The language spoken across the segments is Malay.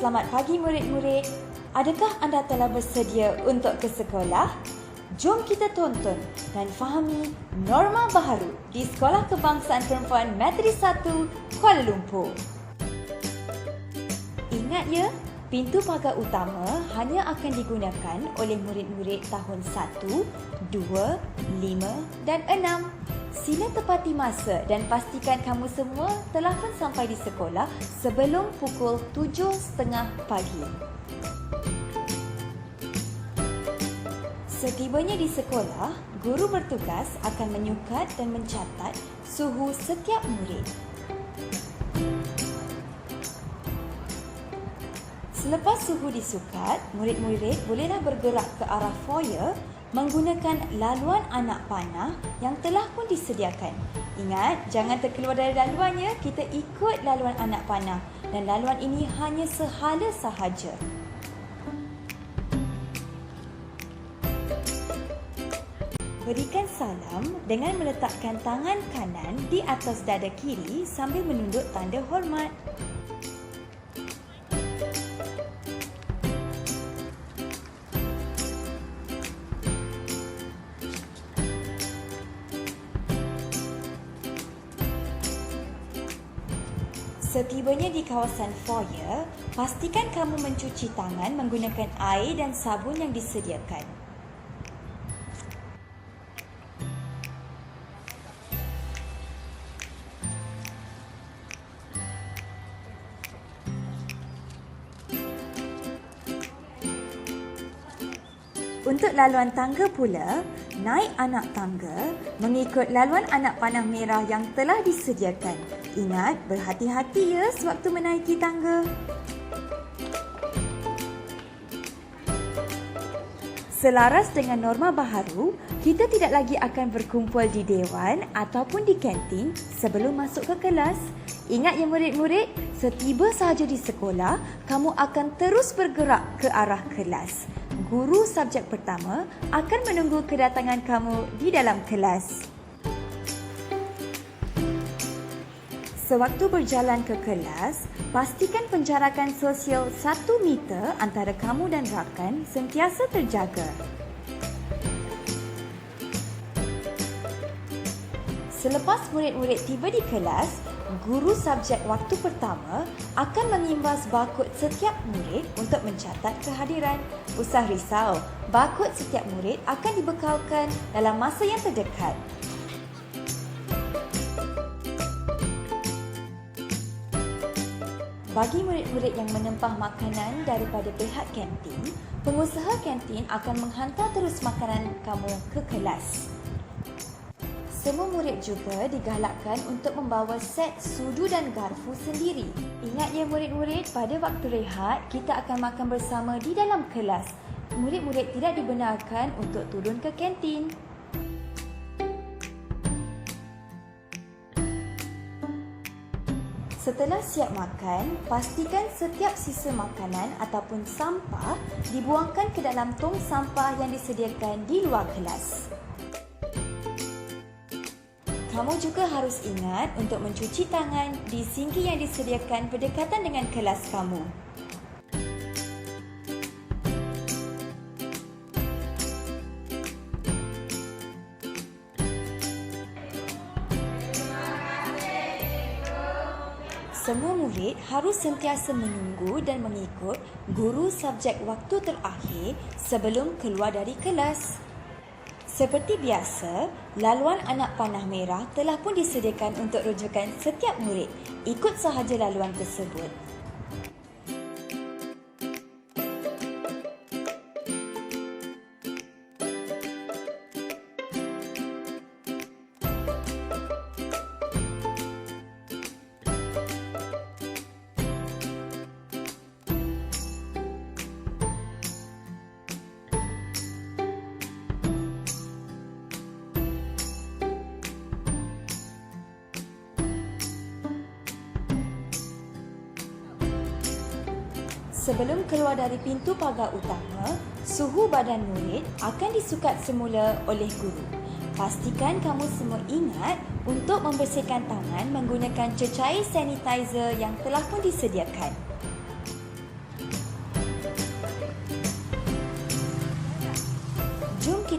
Selamat pagi murid-murid. Adakah anda telah bersedia untuk ke sekolah? Jom kita tonton dan fahami norma baharu di Sekolah Kebangsaan Perempuan Metodis 1 Kuala Lumpur. Ingat ya, pintu pagar utama hanya akan digunakan oleh murid-murid tahun 1, 2, 5 dan 6. Sila tepati masa dan pastikan kamu semua telah pun sampai di sekolah sebelum pukul 7.30 pagi. Setibanya di sekolah, guru bertugas akan menyukat dan mencatat suhu setiap murid. Selepas suhu disukat, murid-murid bolehlah bergerak ke arah foyer menggunakan laluan anak panah yang telah pun disediakan. Ingat, jangan terkeluar dari laluannya, kita ikut laluan anak panah dan laluan ini hanya sehala sahaja. Berikan salam dengan meletakkan tangan kanan di atas dada kiri sambil menunduk tanda hormat. Setibanya di kawasan foyer, pastikan kamu mencuci tangan menggunakan air dan sabun yang disediakan. Untuk laluan tangga pula, naik anak tangga mengikut laluan anak panah merah yang telah disediakan. Ingat, berhati-hati ya sewaktu menaiki tangga. Selaras dengan norma baharu, kita tidak lagi akan berkumpul di dewan ataupun di kantin sebelum masuk ke kelas. Ingat ya murid-murid, setiba sahaja di sekolah, kamu akan terus bergerak ke arah kelas. Guru subjek pertama akan menunggu kedatangan kamu di dalam kelas. Sewaktu berjalan ke kelas, pastikan penjarakan sosial 1 meter antara kamu dan rakan sentiasa terjaga. Selepas murid-murid tiba di kelas, guru subjek waktu pertama akan mengimbas barkod setiap murid untuk mencatat kehadiran. Usah risau, barkod setiap murid akan dibekalkan dalam masa yang terdekat. Bagi murid-murid yang menempah makanan daripada pihak kantin, pengusaha kantin akan menghantar terus makanan kamu ke kelas. Semua murid juga digalakkan untuk membawa set sudu dan garfu sendiri. Ingat ya murid-murid, pada waktu rehat, kita akan makan bersama di dalam kelas. Murid-murid tidak dibenarkan untuk turun ke kantin. Setelah siap makan, pastikan setiap sisa makanan ataupun sampah dibuangkan ke dalam tong sampah yang disediakan di luar kelas. Kamu juga harus ingat untuk mencuci tangan di sinki yang disediakan berdekatan dengan kelas kamu. Semua murid harus sentiasa menunggu dan mengikut guru subjek waktu terakhir sebelum keluar dari kelas. Seperti biasa, laluan anak panah merah telah pun disediakan untuk rujukan setiap murid. Ikut sahaja laluan tersebut. Sebelum keluar dari pintu pagar utama, suhu badan murid akan disukat semula oleh guru. Pastikan kamu semua ingat untuk membersihkan tangan menggunakan cecair sanitizer yang telah pun disediakan.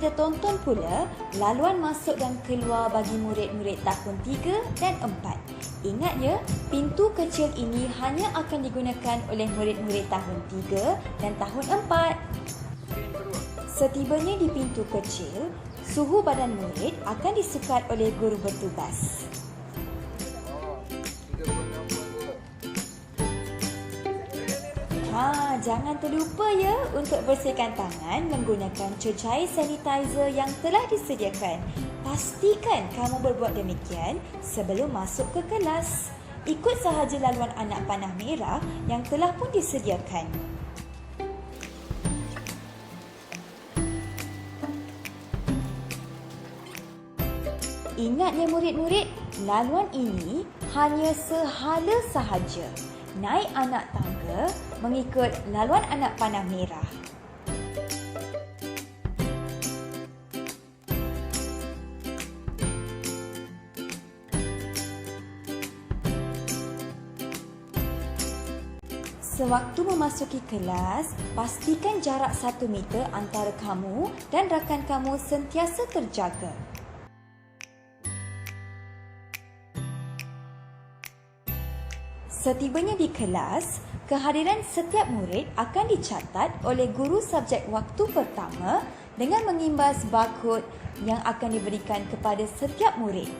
kita tonton pula laluan masuk dan keluar bagi murid-murid tahun 3 dan 4. Ingat ya, pintu kecil ini hanya akan digunakan oleh murid-murid tahun 3 dan tahun 4. Setibanya di pintu kecil, suhu badan murid akan disukat oleh guru bertugas. Jangan terlupa ya untuk bersihkan tangan menggunakan cecair sanitizer yang telah disediakan. Pastikan kamu berbuat demikian sebelum masuk ke kelas. Ikut sahaja laluan anak panah merah yang telah pun disediakan. Ingat ya murid-murid, laluan ini hanya sehala sahaja. Naik anak tangga mengikut laluan anak panah merah. Sewaktu memasuki kelas, pastikan jarak 1 meter antara kamu dan rakan kamu sentiasa terjaga. Setibanya di kelas, kehadiran setiap murid akan dicatat oleh guru subjek waktu pertama dengan mengimbas barkod yang akan diberikan kepada setiap murid.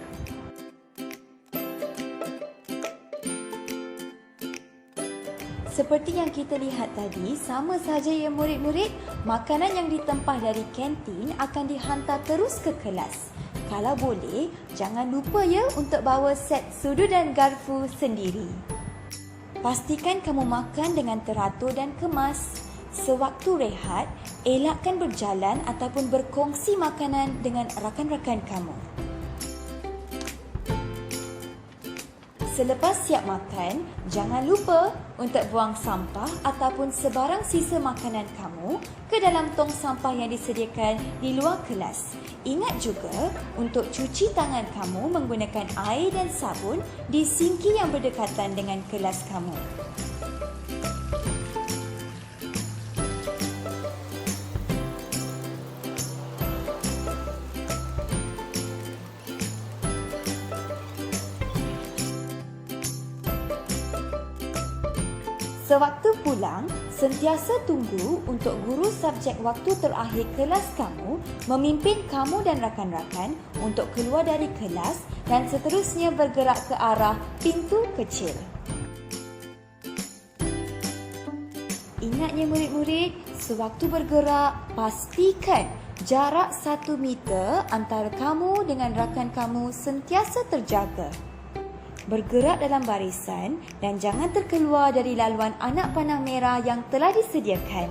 Seperti yang kita lihat tadi, sama saja ya murid-murid, makanan yang ditempah dari kantin akan dihantar terus ke kelas. Kalau boleh, jangan lupa ya untuk bawa set sudu dan garpu sendiri. Pastikan kamu makan dengan teratur dan kemas. Sewaktu rehat, elakkan berjalan ataupun berkongsi makanan dengan rakan-rakan kamu. Selepas siap makan, jangan lupa untuk buang sampah ataupun sebarang sisa makanan kamu ke dalam tong sampah yang disediakan di luar kelas. Ingat juga untuk cuci tangan kamu menggunakan air dan sabun di sinki yang berdekatan dengan kelas kamu. Sewaktu pulang, sentiasa tunggu untuk guru subjek waktu terakhir kelas kamu memimpin kamu dan rakan-rakan untuk keluar dari kelas dan seterusnya bergerak ke arah pintu kecil. Ingatnya murid-murid, sewaktu bergerak, pastikan jarak 1 meter antara kamu dengan rakan kamu sentiasa terjaga. Bergerak dalam barisan dan jangan terkeluar dari laluan anak panah merah yang telah disediakan.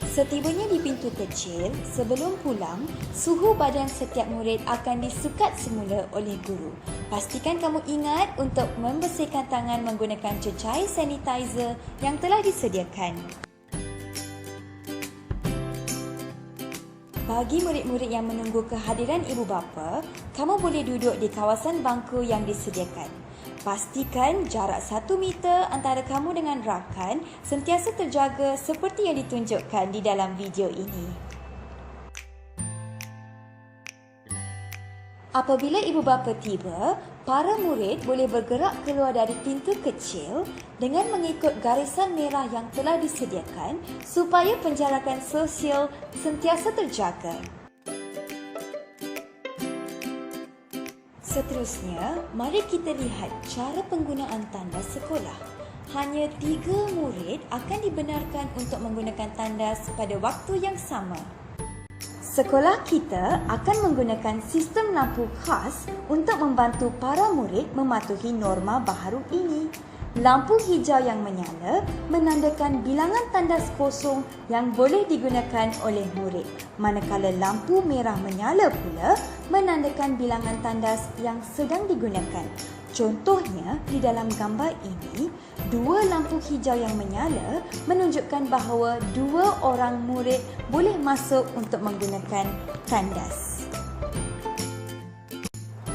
Setibanya di pintu kecil, sebelum pulang, suhu badan setiap murid akan disukat semula oleh guru. Pastikan kamu ingat untuk membersihkan tangan menggunakan cecair sanitizer yang telah disediakan. Bagi murid-murid yang menunggu kehadiran ibu bapa, kamu boleh duduk di kawasan bangku yang disediakan. Pastikan jarak 1 meter antara kamu dengan rakan sentiasa terjaga seperti yang ditunjukkan di dalam video ini. Apabila ibu bapa tiba, para murid boleh bergerak keluar dari pintu kecil dengan mengikut garisan merah yang telah disediakan supaya penjarakan sosial sentiasa terjaga. Seterusnya, mari kita lihat cara penggunaan tandas sekolah. Hanya 3 murid akan dibenarkan untuk menggunakan tandas pada waktu yang sama. Sekolah kita akan menggunakan sistem lampu khas untuk membantu para murid mematuhi norma baharu ini. Lampu hijau yang menyala menandakan bilangan tandas kosong yang boleh digunakan oleh murid. Manakala lampu merah menyala pula menandakan bilangan tandas yang sedang digunakan. Contohnya, di dalam gambar ini, 2 lampu hijau yang menyala menunjukkan bahawa 2 orang murid boleh masuk untuk menggunakan tandas.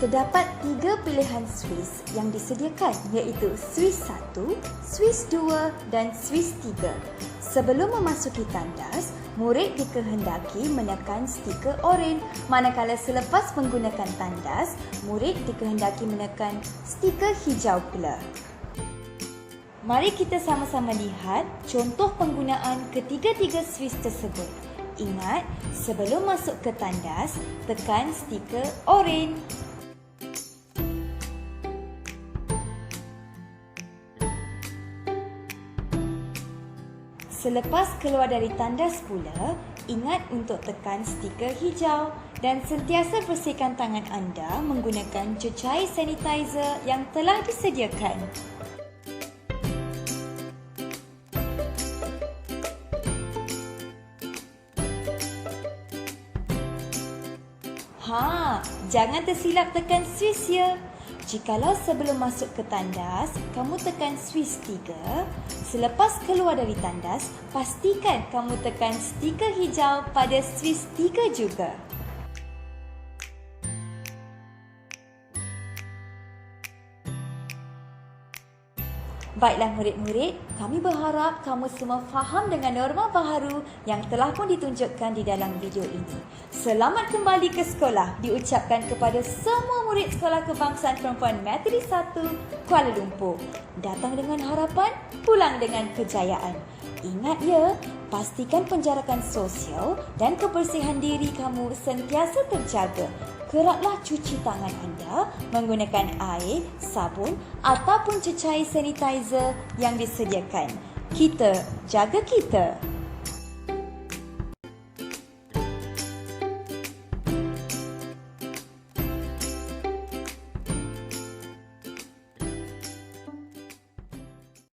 Terdapat 3 pilihan Swiss yang disediakan iaitu Swiss 1, Swiss 2 dan Swiss 3. Sebelum memasuki tandas, murid dikehendaki menekan stiker oranye, manakala selepas menggunakan tandas, murid dikehendaki menekan stiker hijau pula. Mari kita sama-sama lihat contoh penggunaan ketiga-tiga switch tersebut. Ingat, sebelum masuk ke tandas, tekan stiker oranye. Selepas keluar dari tandas pula, ingat untuk tekan stiker hijau dan sentiasa bersihkan tangan anda menggunakan cecair sanitizer yang telah disediakan. Jangan tersilap tekan switch ya. Jikalau sebelum masuk ke tandas, kamu tekan switch 3, selepas keluar dari tandas, pastikan kamu tekan stiker hijau pada switch 3 juga. Baiklah murid-murid, kami berharap kamu semua faham dengan norma baharu yang telah pun ditunjukkan di dalam video ini. Selamat kembali ke sekolah diucapkan kepada semua murid Sekolah Kebangsaan Perempuan Metodis 1 Kuala Lumpur. Datang dengan harapan, pulang dengan kejayaan. Ingat ya, pastikan penjarakan sosial dan kebersihan diri kamu sentiasa terjaga. Keraklah cuci tangan anda menggunakan air, sabun ataupun cecair sanitizer yang disediakan. Kita jaga kita.